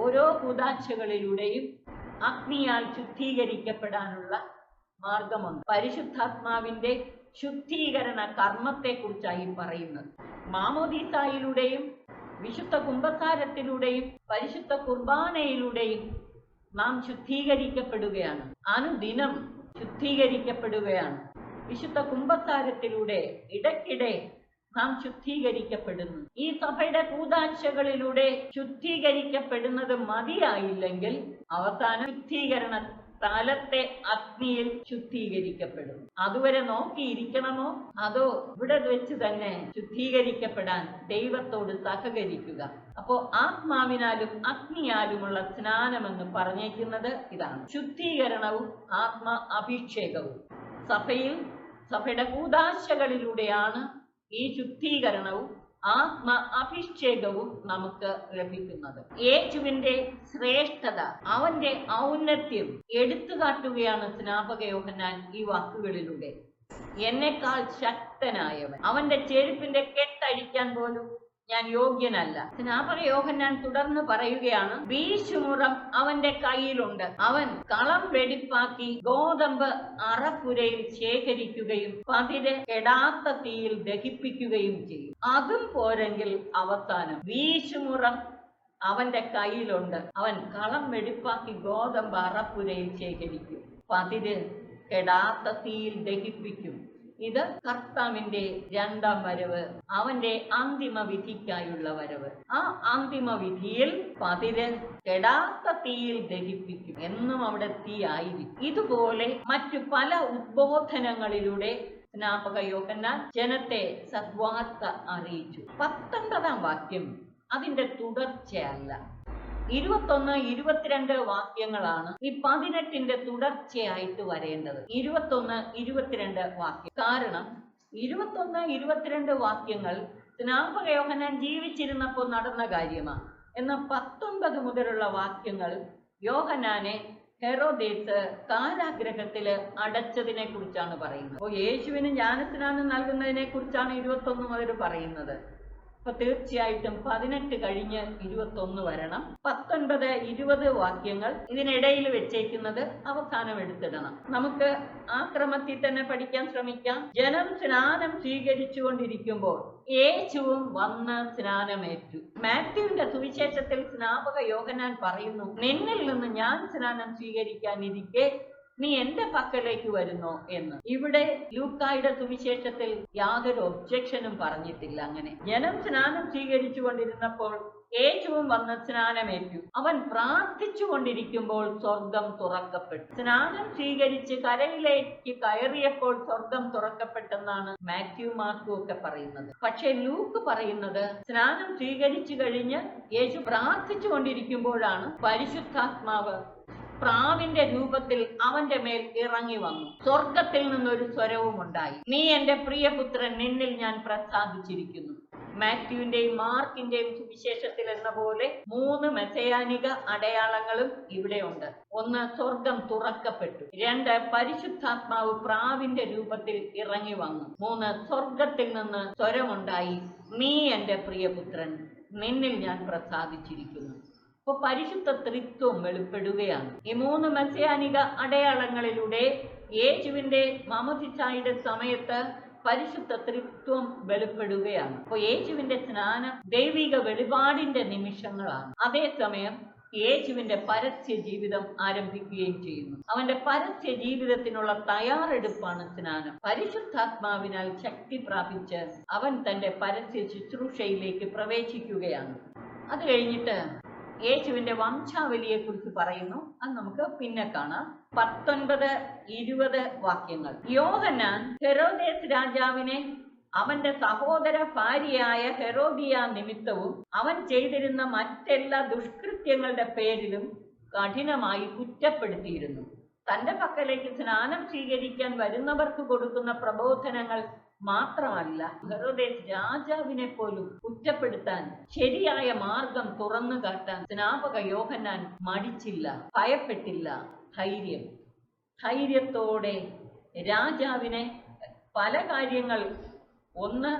ഓരോ കൂദാശകളിലൂടെയും അഗ്നിയാൽ ശുദ്ധീകരിക്കപ്പെടാനുള്ള മാർഗമുണ്ട്. പരിശുദ്ധാത്മാവിന്റെ ശുദ്ധീകരണ കർമ്മത്തെ കുറിച്ചായി പറയുന്നത്. മാമോദീസായിലൂടെയും വിശുദ്ധ കുംഭസാരത്തിലൂടെയും പരിശുദ്ധ കുർബാനയിലൂടെയും നാം ശുദ്ധീകരിക്കപ്പെടുകയാണ്, അനുദിനം ശുദ്ധീകരിക്കപ്പെടുകയാണ്. വിശുദ്ധ കുംഭസാരത്തിലൂടെ ഇടയ്ക്കിടെ നാം ശുദ്ധീകരിക്കപ്പെടുന്നു. ഈ സഭയുടെ കൂദാശകളിലൂടെ ശുദ്ധീകരിക്കപ്പെടുന്നത് മതിയായില്ലെങ്കിൽ അവസാനം ശുദ്ധീകരണ തലത്തെ അഗ്നിയിൽ ശുദ്ധീകരിക്കപ്പെടും. അതുവരെ നോക്കിയിരിക്കണമോ അതോ ഇവിടെ വെച്ച് തന്നെ ശുദ്ധീകരിക്കപ്പെടാൻ ദൈവത്തോട് സഹകരിക്കുക? അപ്പോ ആത്മാവിനാലും അഗ്നിയാലുമുള്ള സ്നാനമെന്ന് പറഞ്ഞേക്കുന്നത് ഇതാണ്. ശുദ്ധീകരണവും ആത്മ അഭിഷേകവും സഭയുടെ കൂദാശകളിലൂടെയാണ് ഈ ശുദ്ധീകരണവും ആത്മ അഭിഷേകവും നമുക്ക് ലഭിക്കുന്നത്. യേശുവിന്റെ ശ്രേഷ്ഠത, അവന്റെ ഔന്നത്യം എടുത്തുകാട്ടുകയാണ് സ്നാപക യോഹന്നാൻ ഈ വാക്കുകളിലൂടെ. എന്നെക്കാൾ ശക്തനായവൻ, അവന്റെ ചെരുപ്പിന്റെ കെട്ടഴിക്കാൻ പോലും ഞാൻ യോഗ്യനല്ല. സ്നാപക യോഹന്നാൻ തുടർന്ന് പറയുകയാണ്, വീശുമുറം അവന്റെ കയ്യിലുണ്ട്, അവൻ കളം വെടിപ്പാക്കി ഗോതമ്പ് അറപ്പുരയിൽ ശേഖരിക്കുകയും പതിരെ കെടാത്ത തീയിൽ ദഹിപ്പിക്കുകയും ചെയ്യും. അതും പോരെങ്കിൽ അവസാനം വീശുമുറം അവന്റെ കയ്യിലുണ്ട്, അവൻ കളം വെടിപ്പാക്കി ഗോതമ്പ് അറപ്പുരയിൽ ശേഖരിക്കും, പതിര് കെടാത്ത തീയിൽ ദഹിപ്പിക്കും. ഇത് കർത്താവിന്റെ 2ാം വരവ്, അവന്റെ അന്തിമ വിധിക്കായുള്ള വരവ്. ആ അന്തിമ വിധിയിൽ പതിര് കെടാത്ത തീയിൽ ദഹിപ്പിക്കും, എന്നും അവിടെ തീ ആയിരിക്കും. ഇതുപോലെ മറ്റു പല ഉദ്ബോധനങ്ങളിലൂടെ സ്നാപക യോഹന്നാൻ ജനത്തെ സദ്വാർത്ത അറിയിച്ചു. 19-ാം വാക്യം അതിന്റെ തുടർച്ചയല്ല. 21, 22 വാക്യങ്ങളാണ് ഈ 18ന്റെ തുടർച്ചയായിട്ട് വരേണ്ടത്. 21, 22 വാക്യം. കാരണം 21, 22 വാക്യങ്ങൾ സ്നാപക യോഹന്നാൻ ജീവിച്ചിരുന്നപ്പോൾ നടന്ന കാര്യമാണ്. എന്നാൽ 19 മുതലുള്ള വാക്യങ്ങൾ യോഹന്നാനെ ഹെറോദേസ് കാരാഗ്രഹത്തില് അടച്ചതിനെ കുറിച്ചാണ് പറയുന്നത്. അപ്പോൾ യേശുവിന് ജ്ഞാനസ്നാനം നൽകുന്നതിനെ കുറിച്ചാണ് 21 മുതൽ പറയുന്നത്. അപ്പൊ തീർച്ചയായിട്ടും 18 കഴിഞ്ഞ് 21 വരണം. 19, 20 വാക്യങ്ങൾ ഇതിനിടയിൽ വെച്ചേക്കുന്നത് അവസാനം എടുത്തിടണം. നമുക്ക് ആ ക്രമത്തിൽ തന്നെ പഠിക്കാൻ ശ്രമിക്കാം. ജനം സ്നാനം സ്വീകരിച്ചു കൊണ്ടിരിക്കുമ്പോൾ യേശുവും വന്ന് സ്നാനമേറ്റു. മാത്യുവിന്റെ സുവിശേഷത്തിൽ സ്നാപക യോഹന്നാൻ പറയുന്നു, നിന്നിൽ നിന്ന് ഞാൻ സ്നാനം സ്വീകരിക്കാനിരിക്കെ നീ എന്റെ പക്കലേക്ക് വരുന്നോ എന്ന്. ഇവിടെ ലൂക്കായുടെ സുവിശേഷത്തിൽ യാതൊരു ഒബ്ജക്ഷനും പറഞ്ഞിട്ടില്ല. അങ്ങനെ ജനം സ്നാനം സ്വീകരിച്ചു കൊണ്ടിരുന്നപ്പോൾ യേശുവും വന്ന് സ്നാനമേറ്റു. അവൻ പ്രാർത്ഥിച്ചു കൊണ്ടിരിക്കുമ്പോൾ സ്വർഗം തുറക്കപ്പെട്ടു. സ്നാനം സ്വീകരിച്ച് കരയിലേക്ക് കയറിയപ്പോൾ സ്വർഗം തുറക്കപ്പെട്ടെന്നാണ് മാത്യു, മാർക്കും ഒക്കെ പറയുന്നത്. പക്ഷെ ലൂക്ക് പറയുന്നത് സ്നാനം സ്വീകരിച്ചു കഴിഞ്ഞ് യേശു പ്രാർത്ഥിച്ചു കൊണ്ടിരിക്കുമ്പോഴാണ് പരിശുദ്ധാത്മാവ് പ്രാവിന്റെ രൂപത്തിൽ അവന്റെ മേൽ ഇറങ്ങി വന്നു. സ്വർഗത്തിൽ നിന്നൊരു സ്വരവും ഉണ്ടായി, നീ എന്റെ പ്രിയപുത്രൻ, നിന്നിൽ ഞാൻ പ്രസാദിച്ചിരിക്കുന്നു. മാത്യുവിന്റെയും മാർക്കിന്റെയും സുവിശേഷത്തിൽ എന്ന പോലെ 3 മെസ്സയാനിക അടയാളങ്ങളും ഇവിടെയുണ്ട്. 1, സ്വർഗം തുറക്കപ്പെട്ടു. 2, പരിശുദ്ധാത്മാവ് പ്രാവിന്റെ രൂപത്തിൽ ഇറങ്ങി വന്നു. 3, സ്വർഗത്തിൽ നിന്ന് സ്വരമുണ്ടായി, നീ എന്റെ പ്രിയപുത്രൻ, നിന്നിൽ ഞാൻ പ്രസാദിച്ചിരിക്കുന്നു. അപ്പൊ പരിശുദ്ധ ത്രിത്വം വെളിപ്പെടുകയാണ്. ഈ 3 മെസ്സയാനിക അടയാളങ്ങളിലൂടെ യേശുവിന്റെ മാമോദിസായുടെ സമയത്ത് പരിശുദ്ധ ത്രിത്വം വെളിപ്പെടുകയാണ്. അപ്പൊ യേശുവിന്റെ സ്നാനം ദൈവിക വെളിപാടിന്റെ നിമിഷങ്ങളാണ്. അതേസമയം യേശുവിന്റെ പരസ്യ ജീവിതം ആരംഭിക്കുകയും ചെയ്യുന്നു. അവന്റെ പരസ്യ ജീവിതത്തിനുള്ള തയ്യാറെടുപ്പാണ് സ്നാനം. പരിശുദ്ധാത്മാവിനാൽ ശക്തി പ്രാപിച്ച് അവൻ തന്റെ പരസ്യ ശുശ്രൂഷയിലേക്ക് പ്രവേശിക്കുകയാണ്. അത് കഴിഞ്ഞിട്ട് യേശുവിന്റെ വംശാവലിയെ കുറിച്ച് പറയുന്നു. അത് നമുക്ക് പിന്നെ കാണാം. 19, 20 വാക്യങ്ങൾ. യോഹന്നാൻ ഹെരോദേസ് രാജാവിനെ അവന്റെ സഹോദര ഭാര്യയായ ഹെരോദിയ നിമിത്തവും അവൻ ചെയ്തിരുന്ന മറ്റെല്ലാ ദുഷ്കൃത്യങ്ങളുടെ പേരിലും കഠിനമായി കുറ്റപ്പെടുത്തിയിരുന്നു. തന്റെ പക്കലേക്ക് സ്നാനം സ്വീകരിക്കാൻ വരുന്നവർക്ക് കൊടുക്കുന്ന പ്രബോധനങ്ങൾ മാത്രമല്ല, ഹെരോദേസ് രാജാവിനെ പോലും കുറ്റപ്പെടുത്താൻ, ശരിയായ മാർഗം തുറന്നു കാട്ടാൻ സ്നാപക യോഹന്നാൻ മടിച്ചില്ല, ഭയപ്പെട്ടില്ല. ധൈര്യത്തോടെ രാജാവിനെ പല കാര്യങ്ങൾ, 1,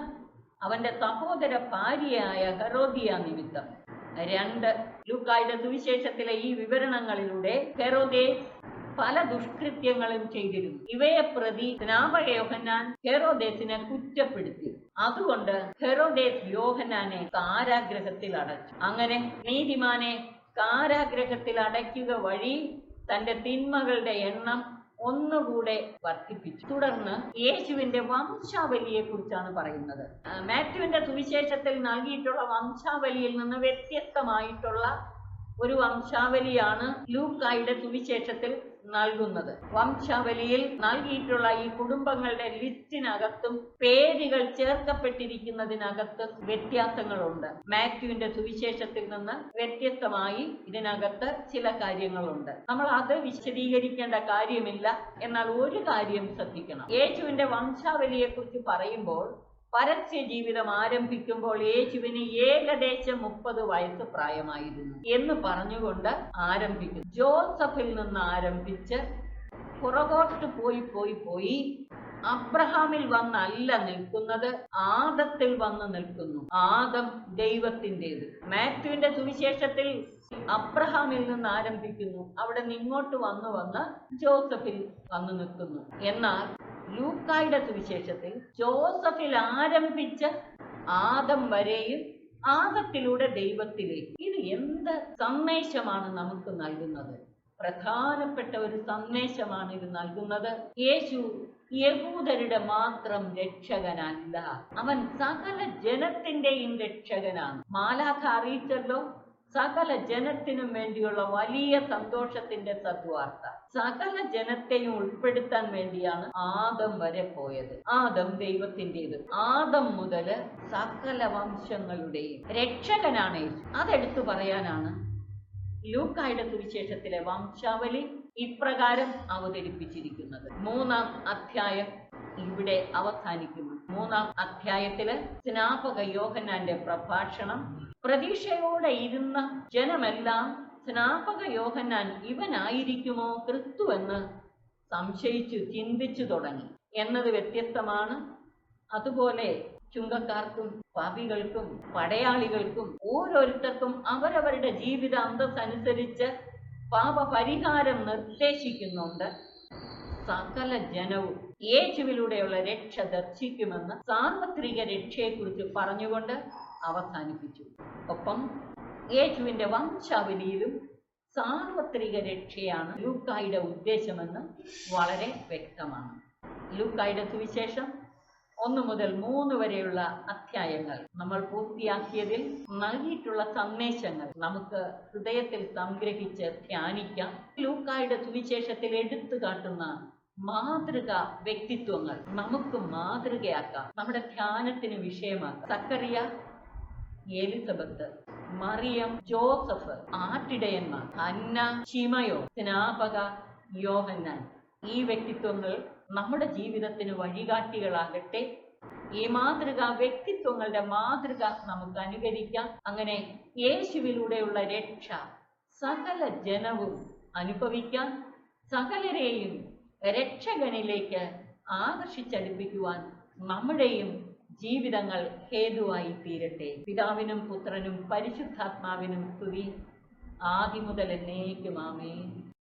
അവന്റെ സഹോദര ഭാര്യയായ ഹെരോദിയ നിമിത്തം. 2, ലൂക്കായുടെ സുവിശേഷത്തിലെ ഈ വിവരണങ്ങളിലൂടെ ഹെരോദേസ് പല ദുഷ്കൃത്യങ്ങളും ചെയ്തിരുന്നു. ഇവയെ പ്രതി സ്നാപക യോഹന്നാൻ ഹെരോദേസിനെ കുറ്റപ്പെടുത്തി. അതുകൊണ്ട് ഹെരോദേസ് യോഹന്നാനെ കാരാഗ്രഹത്തിൽ അടച്ചു. അങ്ങനെ നീതിമാനെ കാരാഗ്രഹത്തിൽ അടയ്ക്കുക വഴി തന്റെ തിന്മകളുടെ എണ്ണം ഒന്നുകൂടെ വർദ്ധിപ്പിച്ചു. തുടർന്ന് യേശുവിന്റെ വംശാവലിയെ കുറിച്ചാണ് പറയുന്നത്. മാത്യുവിന്റെ സുവിശേഷത്തിൽ നൽകിയിട്ടുള്ള വംശാവലിയിൽ നിന്ന് വ്യത്യസ്തമായിട്ടുള്ള ഒരു വംശാവലിയാണ് ലൂക്കായുടെ സുവിശേഷത്തിൽ നൽകുന്നത്. വംശാവലിയിൽ നൽകിയിട്ടുള്ള ഈ കുടുംബങ്ങളുടെ ലിസ്റ്റിനകത്തും പേരുകൾ ചേർക്കപ്പെട്ടിരിക്കുന്നതിനകത്തും വ്യത്യാസങ്ങളുണ്ട്. മാത്യുവിന്റെ സുവിശേഷത്തിൽ നിന്ന് വ്യത്യസ്തമായി ഇതിനകത്ത് ചില കാര്യങ്ങളുണ്ട്. നമ്മൾ അത് വിശദീകരിക്കേണ്ട കാര്യമില്ല. എന്നാൽ ഒരു കാര്യം ശ്രദ്ധിക്കണം. യേശുവിന്റെ വംശാവലിയെ കുറിച്ച് പറയുമ്പോൾ പരസ്യ ജീവിതം ആരംഭിക്കുമ്പോൾ യേശുവിന് ഏകദേശം 30 വയസ്സ് പ്രായമായിരുന്നു എന്ന് പറഞ്ഞുകൊണ്ട് ആരംഭിക്കുന്നു. ജോസഫിൽ നിന്ന് ആരംഭിച്ച് പുറകോട്ട് പോയി അബ്രഹാമിൽ വന്നല്ല നിൽക്കുന്നത്, ആദത്തിൽ വന്ന് നിൽക്കുന്നു. ആദം ദൈവത്തിൻ്റെത്. മാത്യുവിന്റെ സുവിശേഷത്തിൽ അബ്രഹാമിൽ നിന്ന് ആരംഭിക്കുന്നു, അവിടെ നിങ്ങോട്ട് വന്ന് ജോസഫിൽ വന്നു നിൽക്കുന്നു. എന്നാൽ ലൂക്കായുടെ സുവിശേഷത്തിൽ ജോസഫിൽ ആരംഭിച്ച് ആദം വരെയും ആദത്തിലൂടെ ദൈവത്തിലേക്ക്. ഇത് എന്ത് സന്ദേശമാണ് നമുക്ക് നൽകുന്നത്? പ്രധാനപ്പെട്ട ഒരു സന്ദേശമാണ് ഇത് നൽകുന്നത്. യേശു യഹൂദരുടെ മാത്രം രക്ഷകനല്ല, അവൻ സകല ജനത്തിന്റെയും രക്ഷകനാണ്. മാലാഖ അറിയിച്ചല്ലോ, സകല ജനത്തിനും വേണ്ടിയുള്ള വലിയ സന്തോഷത്തിന്റെ സദ്വാർത്ത. സകല ജനത്തെയും ഉൾപ്പെടുത്താൻ വേണ്ടിയാണ് ആദം വരെ പോയത്. ആദം ദൈവത്തിൻ്റെത്. ആദം മുതൽ സകല വംശങ്ങളുടെയും രക്ഷകനാണ് യേശു. അതെടുത്തു പറയാനാണ് ലൂക്കായുടെ സുവിശേഷത്തിലെ വംശാവലി ഇപ്രകാരം അവതരിപ്പിച്ചിരിക്കുന്നത്. 3-ാം അധ്യായം ഇവിടെ അവസാനിക്കുന്നു. 3-ാം അധ്യായത്തില് സ്നാപക യോഹന്നാന്റെ പ്രഭാഷണം. പ്രതീക്ഷയോടെ ഇരുന്ന ജനമെല്ലാം സ്നാപക യോഹന്നാൻ ഇവനായിരിക്കുമോ ക്രിസ്തു എന്ന് സംശയിച്ചു ചിന്തിച്ചു തുടങ്ങി എന്നത് വ്യത്യസ്തമാണ്. അതുപോലെ ചുങ്കക്കാർക്കും പാപികൾക്കും പടയാളികൾക്കും ഓരോരുത്തർക്കും അവരവരുടെ ജീവിത അന്തസ്സനുസരിച്ച് പാപപരിഹാരം നിർദ്ദേശിക്കുന്നുണ്ട്. സകല ജനവും യേശുവിലൂടെയുള്ള രക്ഷ ദർശിക്കുമെന്ന് സാർവത്രിക രക്ഷയെക്കുറിച്ച് പറഞ്ഞുകൊണ്ട് അവസാനിപ്പിച്ചു. ഒപ്പം യേശുവിന്റെ വംശാവലിയിലും സാർവത്രിക രക്ഷയാണ് ലൂക്കായുടെ ഉദ്ദേശമെന്ന് വളരെ വ്യക്തമാണ്. ലൂക്കായുടെ സുവിശേഷം 1 മുതൽ 3 വരെയുള്ള അധ്യായങ്ങൾ നമ്മൾ പൂർത്തിയാക്കിയതിൽ നൽകിയിട്ടുള്ള സന്ദേശങ്ങൾ നമുക്ക് ഹൃദയത്തിൽ സംഗ്രഹിച്ച് ധ്യാനിക്കാം. ലൂക്കായുടെ സുവിശേഷത്തിൽ എടുത്തു കാട്ടുന്ന മാതൃക വ്യക്തിത്വങ്ങൾ നമുക്ക് മാതൃകയാക്കാം, നമ്മുടെ ധ്യാനത്തിന് വിഷയമാക്കാം. സക്കറിയ, എലിസബത്ത്, മറിയം, ജോസഫ്, ആട്ടിടയന്മാർ, അന്ന, ശിമയോ, സ്നാപക, യോഹന്നാൻ, ഈ വ്യക്തിത്വങ്ങൾ നമ്മുടെ ജീവിതത്തിന് വഴികാട്ടികളാകട്ടെ. ഈ വ്യക്തിത്വങ്ങളുടെ മാതൃക നമുക്ക് അനുകരിക്കാം. അങ്ങനെ യേശുവിലൂടെയുള്ള രക്ഷ സകല ജനവും അനുഭവിക്കാൻ, സകലരെയും രക്ഷകനിലേക്ക് ആകർഷിച്ചടുപ്പിക്കുവാൻ നമ്മുടെയും ജീവിതങ്ങൾ ഹേതുവായി തീരട്ടെ. പിതാവിനും പുത്രനും പരിശുദ്ധാത്മാവിനും സ്തുതി, ആദിമുതൽ എന്നേക്കും ആമേൻ.